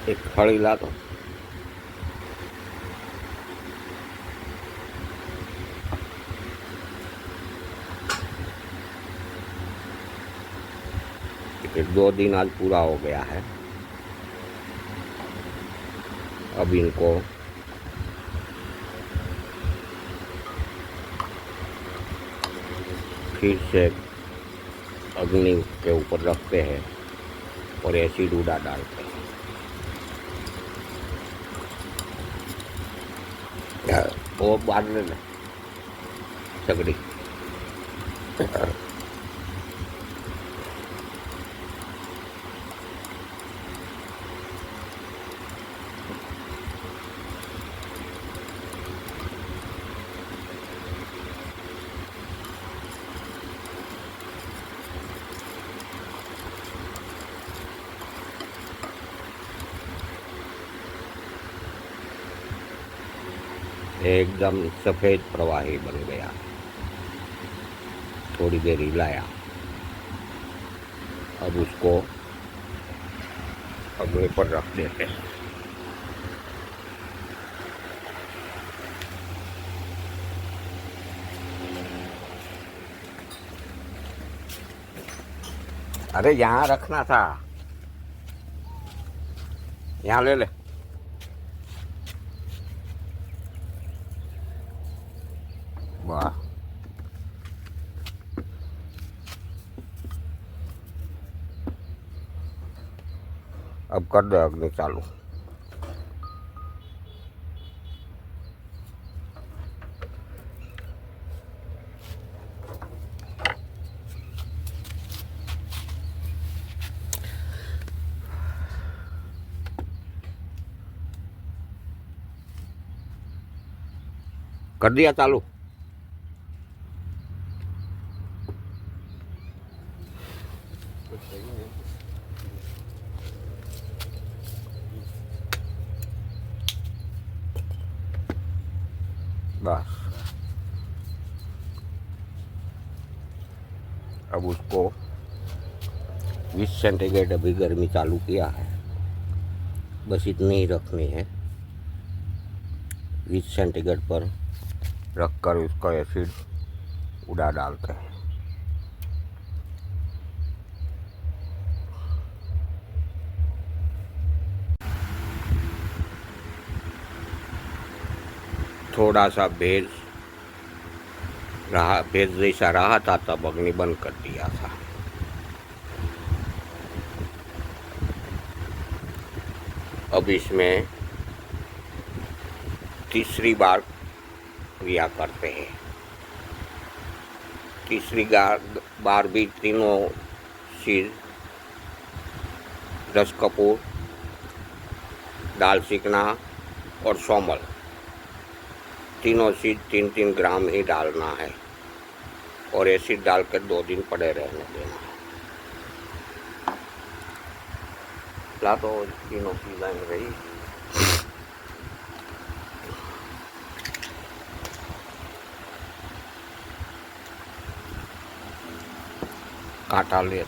एक खड़ी ला तो एक 2 दिन आज पूरा हो गया है। अब इनको फिर से अग्नि के ऊपर रखते हैं और एसिड उड़ा डालते हैं। वो बांध लेना सगड़ी। एकदम सफ़ेद प्रवाही बन गया। थोड़ी देर हिलाया। अब उसको अग्नि पर रख देते हैं। अरे यहाँ रखना था, यहाँ ले ले। वाह, अब कर दो अग्नि चालू। कर दिया चालू। बस अब उसको 20 सेंटीग्रेड अभी गर्मी चालू किया है। बस इतनी ही रखनी है। 20 सेंटीग्रेड पर रखकर उसका एसिड उड़ा डालते हैं। थोड़ा सा भेज जैसा रहा था तब अग्नि बंद कर दिया था। अब इसमें तीसरी बार क्रिया करते हैं। तीसरी बार भी तीनों चीज, रस कपूर, दाल चिकना और सौमल, तीनों चीज 3-3 ग्राम ही डालना है और एसिड डालकर 2 दिन पड़े रहने देना है। ला तो तीनों चीज़ें रही। काटा ले।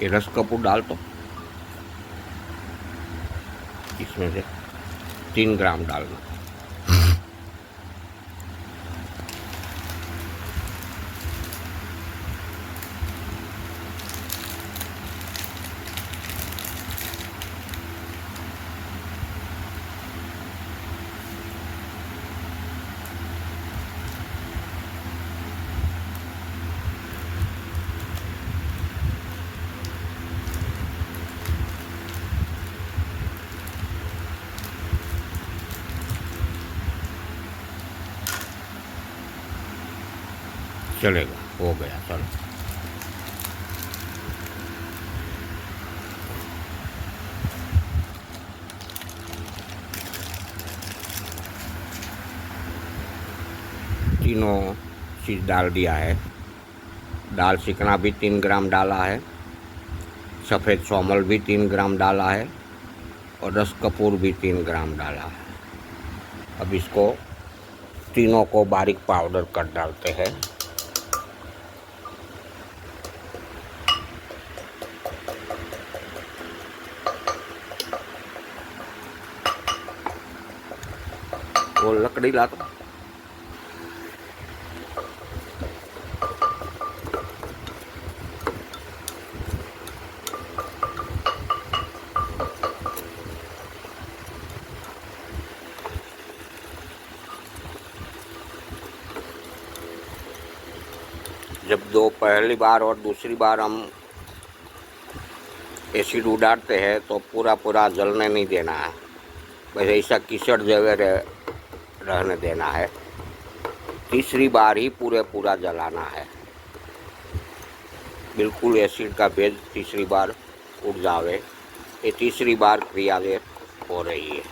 ये रस कपूर डाल तो इसमें से 3 ग्राम डालना। चलेगा, हो गया। चलो तीनों चीज़ डाल दिया है। दाल चिकना भी 3 ग्राम डाला है, सफ़ेद सौमल भी 3 ग्राम डाला है और रस कपूर भी 3 ग्राम डाला है। अब इसको तीनों को बारीक पाउडर कर डालते हैं। वो लकड़ी ला दो। जब दो पहली बार और दूसरी बार हम एसिड उड़ाते हैं तो पूरा पूरा जलने नहीं देना है, बस ऐसा कीचड़ जगह रहने देना है। तीसरी बार ही पूरा जलाना है, बिल्कुल एसिड का भेद तीसरी बार उड़ जावे। ये तीसरी बार क्रिया हो रही है,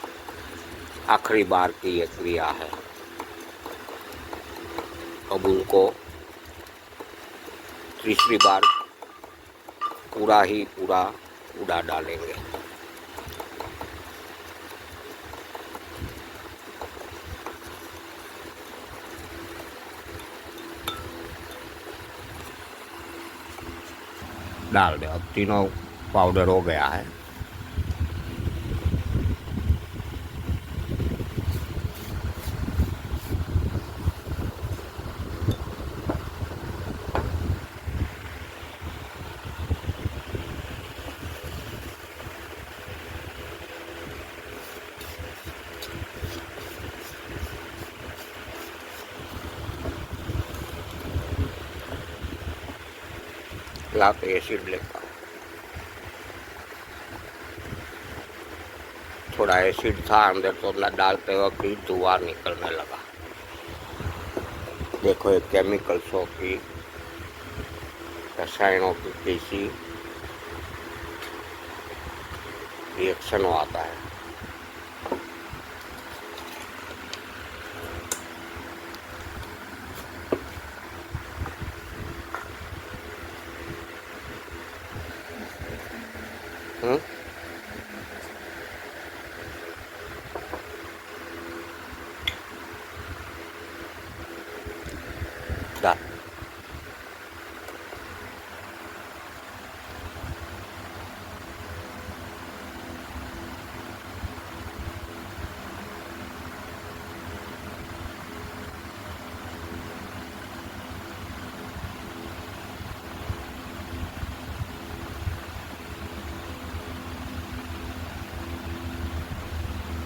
आखिरी बार की ये क्रिया है। अब उनको तीसरी बार पूरा उड़ा डालेंगे। डाल दे। अब तीनों पाउडर हो गया है। लाते एसिड लेकर थोड़ा एसिड था अंदर तो डालते वक्त ही धुआं निकलने लगा। देखो ये केमिकल्सों की, रसायनों की कैसी रिएक्शन आता है। डाल।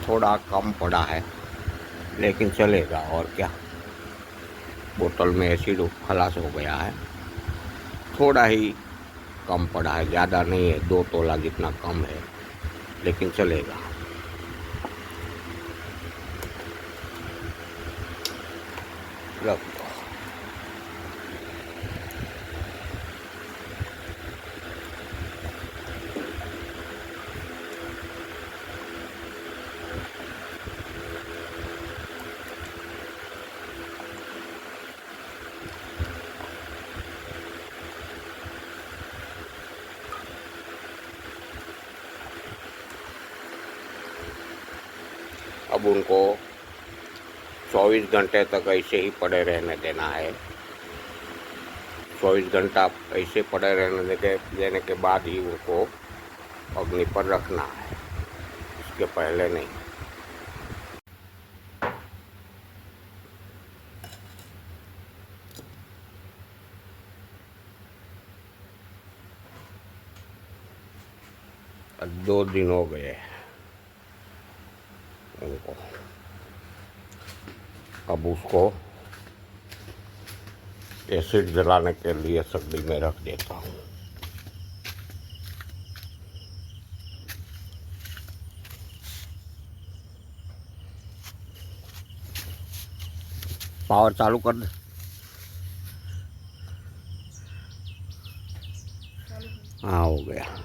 थोड़ा कम पड़ा है लेकिन चलेगा, और क्या। बोतल में एसिड खलास हो गया है, थोड़ा ही कम पड़ा है, ज़्यादा नहीं है, 2 तोला जितना कम है, लेकिन चलेगा। रख दो। अब उनको 24 घंटे तक ऐसे ही पड़े रहने देना है। 24 घंटा ऐसे पड़े रहने देने के बाद ही उनको अग्नि पर रखना है, इसके पहले नहीं। अब 2 दिन हो गए उनको। अब उसको एसिड जलाने के लिए सब्जी में रख देता हूँ। पावर चालू कर दे। हाँ हो गया।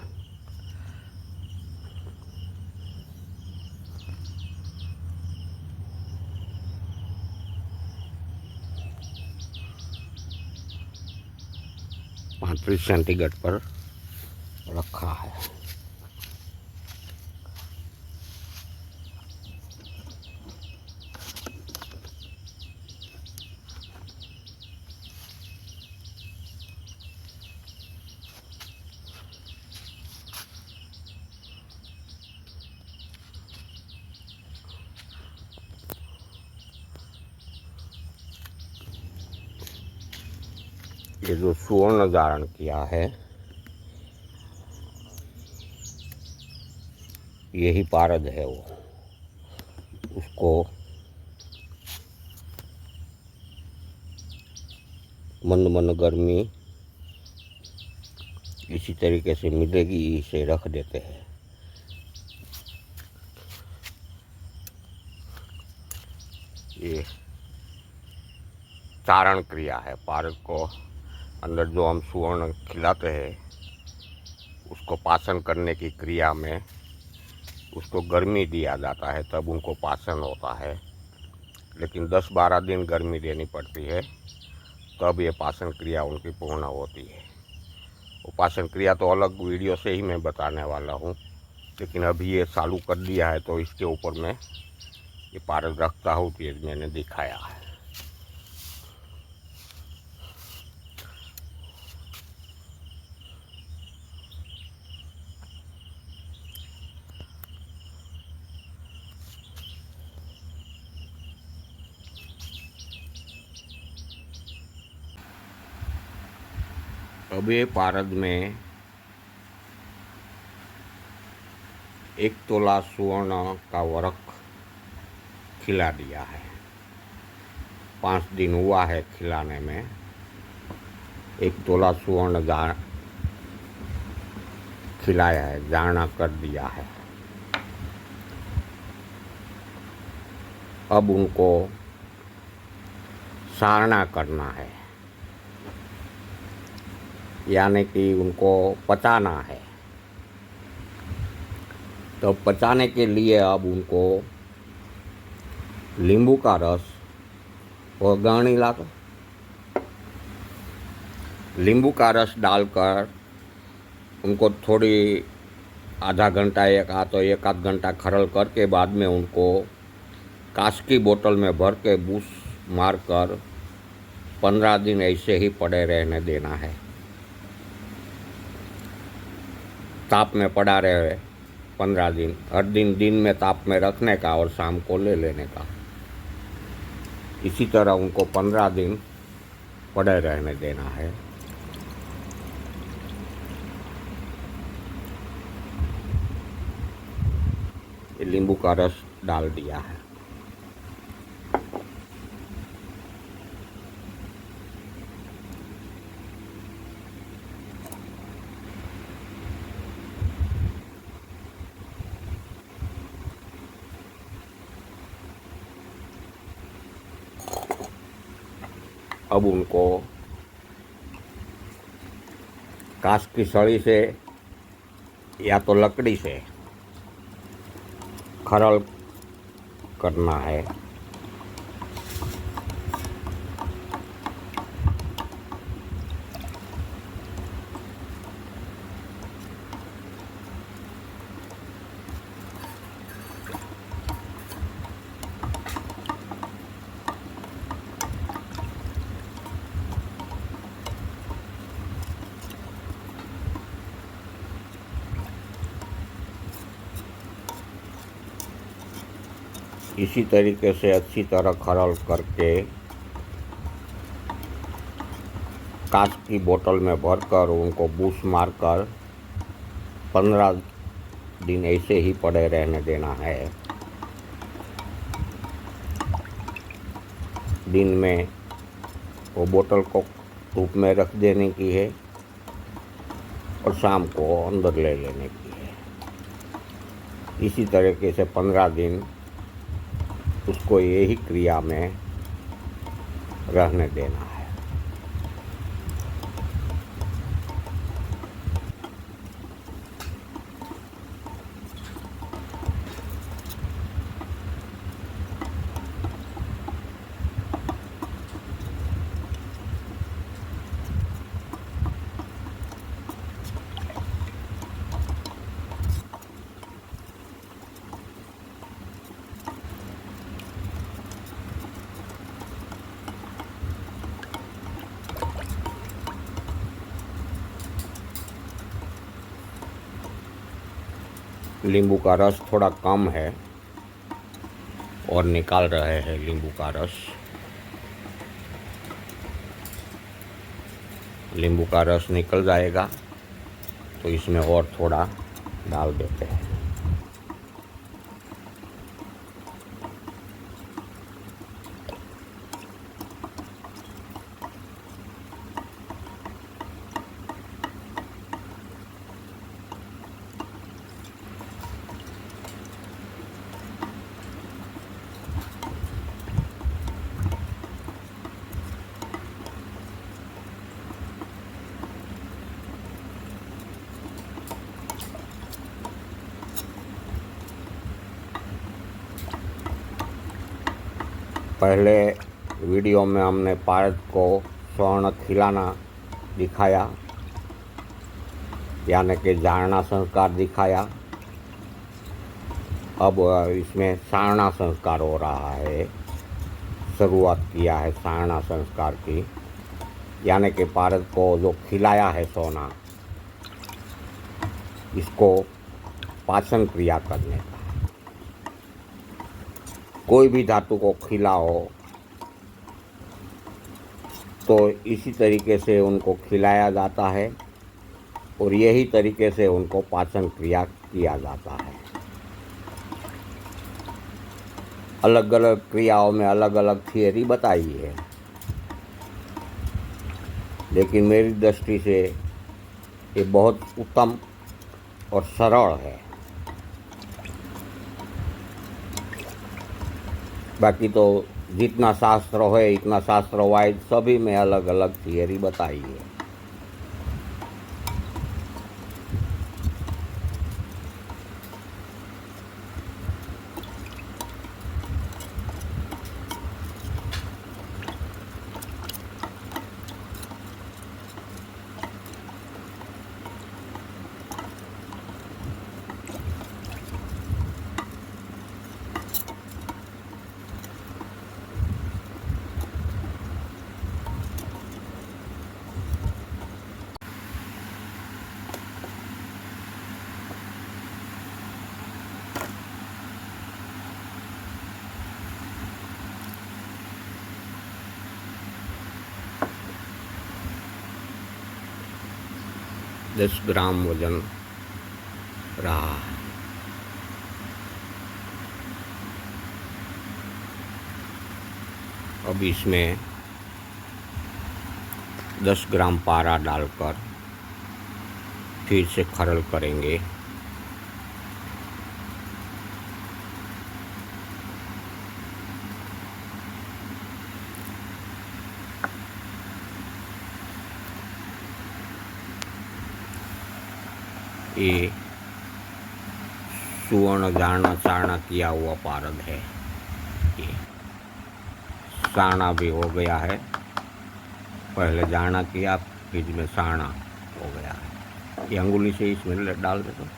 ₹35 सेंटीग्रेड पर रखा है। ये जो सुवर्ण धारण किया है यही पारद है, वो उसको मंद मंद गर्मी इसी तरीके से मिलेगी, इसे रख देते हैं। ये चारण क्रिया है। पारद को अंदर जो हम सुवर्ण खिलाते हैं उसको पाचन करने की क्रिया में उसको गर्मी दिया जाता है, तब उनको पाचन होता है। लेकिन 10-12 दिन गर्मी देनी पड़ती है, तब ये पाचन क्रिया उनकी पूर्ण होती है। वो पाचन क्रिया तो अलग वीडियो से ही मैं बताने वाला हूँ, लेकिन अभी ये चालू कर दिया है तो इसके ऊपर मैं ये पारद रखता हूँ, तो ये मैंने दिखाया है। अब ये पारद में 1 तोला सुवर्ण का वरक खिला दिया है। 5 दिन हुआ है खिलाने में। 1 तोला सुवर्ण खिलाया है, जाना कर दिया है। अब उनको सारना करना है, यानी कि उनको पचाना है। तो पचाने के लिए अब उनको नींबू का रस और गानी ला दो, नींबू का रस डालकर उनको थोड़ी आधा घंटा तो एक आध घंटा खरल करके बाद में उनको कांच की बोतल में भर के बूस मारकर 15 दिन ऐसे ही पड़े रहने देना है। ताप में पड़ा रहे 15 दिन, हर दिन में ताप में रखने का और शाम को ले लेने का। इसी तरह उनको 15 दिन पड़े रहने देना है। ये नींबू का रस डाल दिया है। अब उनको कांच की सड़ी से या तो लकड़ी से खरल करना है। इसी तरीके से अच्छी तरह खरल करके कांच की बोतल में भरकर उनको बूस मारकर 15 दिन ऐसे ही पड़े रहने देना है। दिन में वो बोतल को धूप में रख देने की है और शाम को अंदर ले लेने की है। इसी तरीके से 15 दिन उसको यही क्रिया में रहने देना है। नींबू का रस थोड़ा कम है और निकाल रहे हैं नींबू का रस। नींबू का रस निकल जाएगा तो इसमें और थोड़ा डाल देते हैं। पहले वीडियो में हमने पारद को स्वर्ण खिलाना दिखाया, यानी कि जारना संस्कार दिखाया। अब इसमें सारना संस्कार हो रहा है। शुरुआत किया है सारना संस्कार की, यानी कि पारद को जो खिलाया है सोना, इसको पाचन क्रिया करने का। कोई भी धातु को खिलाओ तो इसी तरीके से उनको खिलाया जाता है और यही तरीके से उनको पाचन क्रिया किया जाता है। अलग अलग क्रियाओं में अलग अलग थियरी बताई है, लेकिन मेरी दृष्टि से ये बहुत उत्तम और सरल है। बाकी तो जितना शास्त्र है इतना शास्त्र वाइज सभी में अलग अलग थियरी बताई है। दस ग्राम वजन रहा है। अब इसमें 10 ग्राम पारा डालकर फिर से खरल करेंगे। ये सुवर्ण जारना चारना किया हुआ पारद है। ये सारना भी हो गया है, पहले जारना किया फिर में सारना हो गया है। ये अंगुली से इसमें डाल दे दो।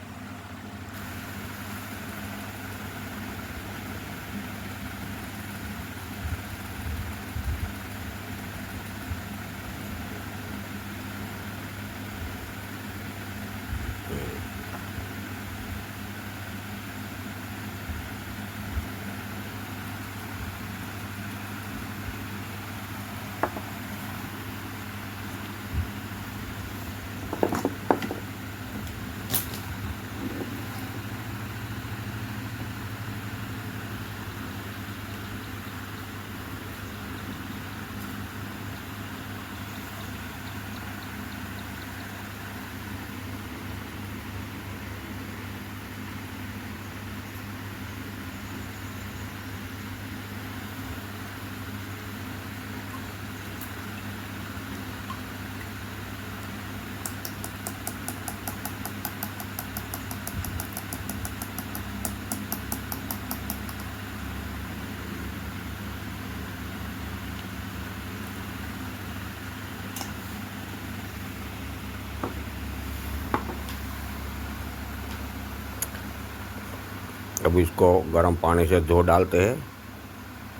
अब इसको गर्म पानी से धो डालते हैं,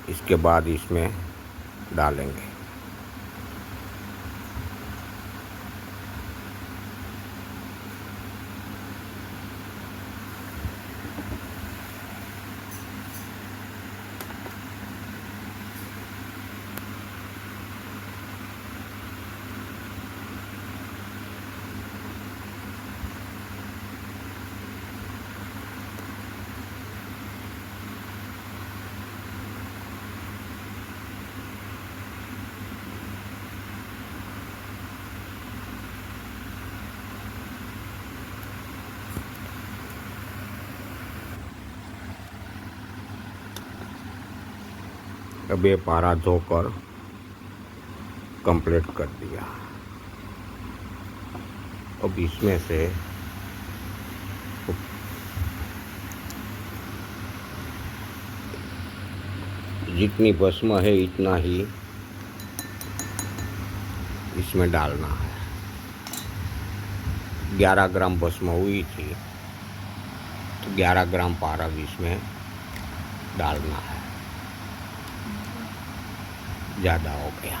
इसके बाद इसमें डालेंगे। अब ये पारा धोकर कंप्लीट कर दिया। अब इसमें से जितनी भस्म है इतना ही इसमें डालना है। 11 ग्राम भस्म हुई थी तो 11 ग्राम पारा भी इसमें डालना है। ज़्यादा हो गया।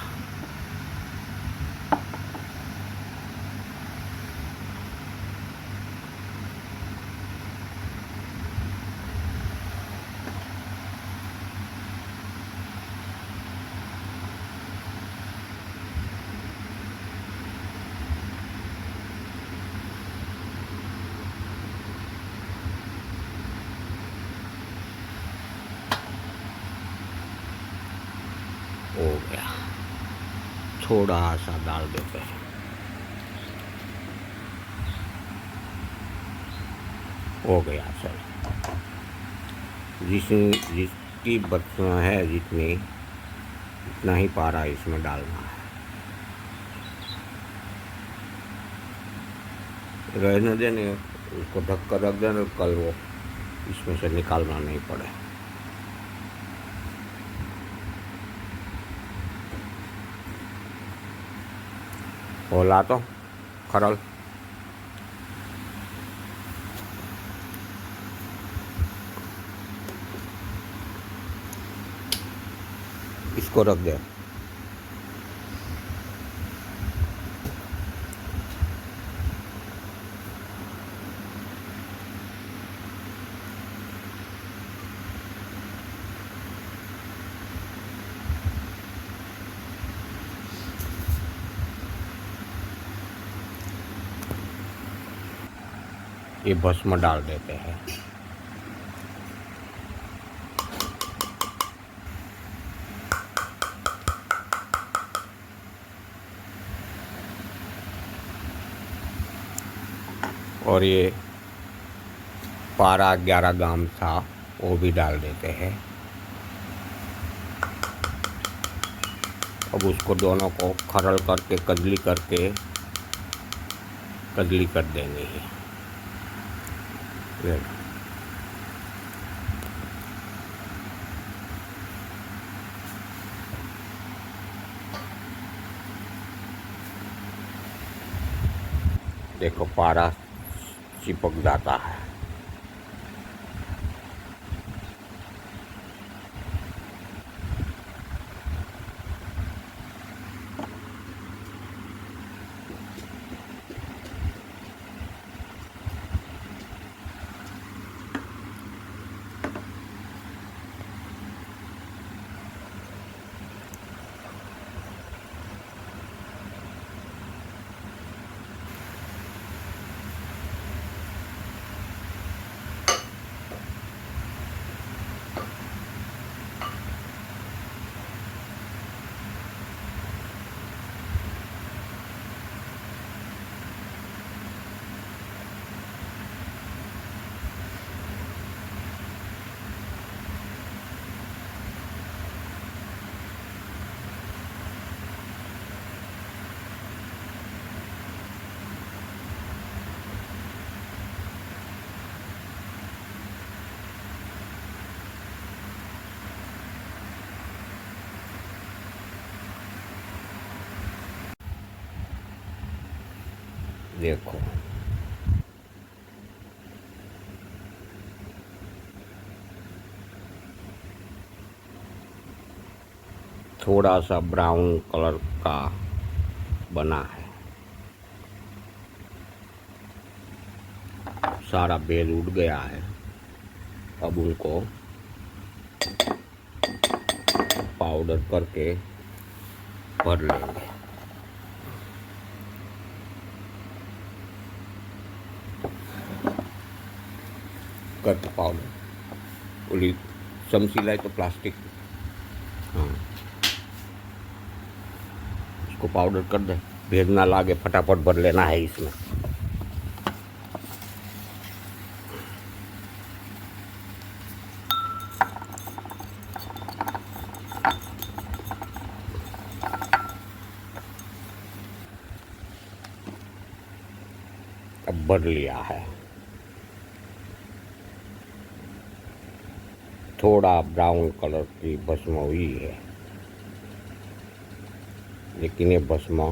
हो गया। थोड़ा सा डाल देते हैं। हो गया सर। जिसकी बर्तन है जितनी इतना ही पारा इसमें डालना है। रहने देने, उसको ढक कर रख देना, कल वो इसमें से निकालना नहीं पड़े। होला तो खरल इसको रख दे। ये भस्म डाल देते हैं। और ये पारा 11 ग्राम था वो भी डाल देते हैं। अब उसको दोनों को खरल करके कजली कर देंगे ही। देखो पारा चिपक जाता है। देखो थोड़ा सा ब्राउन कलर का बना है। सारा बेल उड़ गया है। अब उनको पाउडर करके भर लेंगे। कट पाउडर उली चमची लाए तो प्लास्टिक, हाँ इसको पाउडर कर दे, भेद ना लागे, फटाफट भर लेना है इसमें। भर लिया है। थोड़ा ब्राउन कलर की भस्म हुई है, लेकिन ये भस्म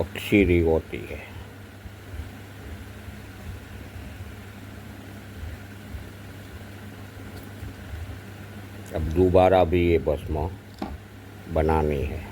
अक्षीरी होती है। अब दोबारा भी ये भस्म बनानी है।